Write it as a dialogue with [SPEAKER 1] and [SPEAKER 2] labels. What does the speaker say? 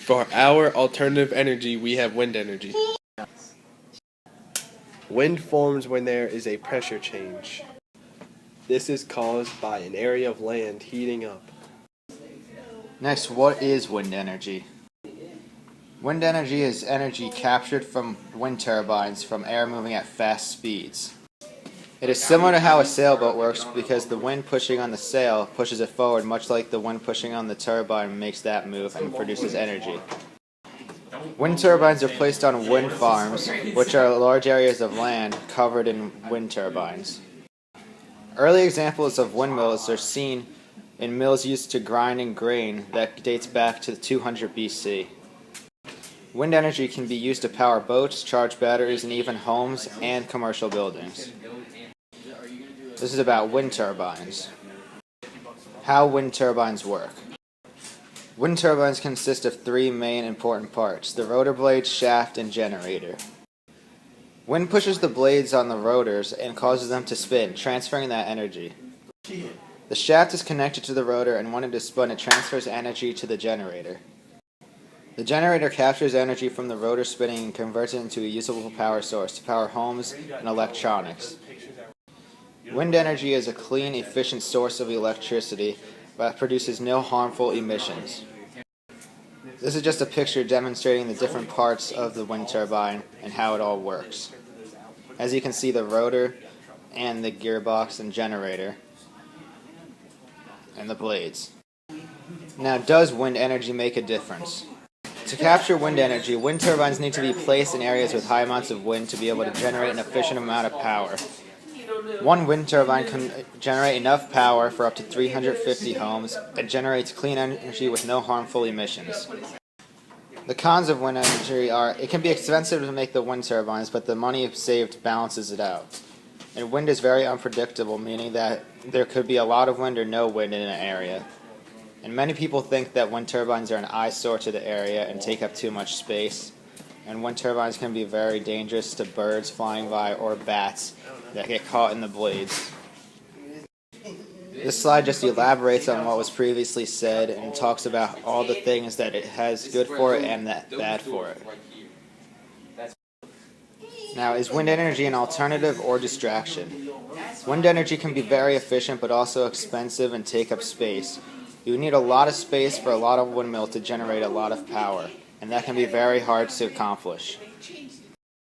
[SPEAKER 1] For our alternative energy, we have wind energy. Wind forms when there is a pressure change. This is caused by an area of land heating up.
[SPEAKER 2] Next, what is wind energy? Wind energy is energy captured from wind turbines from air moving at fast speeds. It is similar to how a sailboat works because the wind pushing on the sail pushes it forward, much like the wind pushing on the turbine makes that move and produces energy. Wind turbines are placed on wind farms, which are large areas of land covered in wind turbines. Early examples of windmills are seen in mills used to grinding grain that dates back to 200 BC. Wind energy can be used to power boats, charge batteries, and even homes and commercial buildings. This is about wind turbines. How wind turbines work. Wind turbines consist of three main important parts: the rotor blade, shaft, and generator. Wind pushes the blades on the rotors and causes them to spin, transferring that energy. The shaft is connected to the rotor, and when it is spun, it transfers energy to the generator. The generator captures energy from the rotor spinning and converts it into a usable power source to power homes and electronics. Wind energy is a clean, efficient source of electricity that produces no harmful emissions. This is just a picture demonstrating the different parts of the wind turbine and how it all works. As you can see, the rotor and the gearbox and generator and the blades. Now, does wind energy make a difference? To capture wind energy, wind turbines need to be placed in areas with high amounts of wind to be able to generate an efficient amount of power. One wind turbine can generate enough power for up to 350 homes and generates clean energy with no harmful emissions. The cons of wind energy are it can be expensive to make the wind turbines, but the money saved balances it out. And wind is very unpredictable, meaning that there could be a lot of wind or no wind in an area. And many people think that wind turbines are an eyesore to the area and take up too much space. And wind turbines can be very dangerous to birds flying by or bats that get caught in the blades. This slide just elaborates on what was previously said and talks about all the things that it has good for it and that bad for it. Now, is wind energy an alternative or distraction? Wind energy can be very efficient but also expensive and take up space. You need a lot of space for a lot of windmills to generate a lot of power, and that can be very hard to accomplish.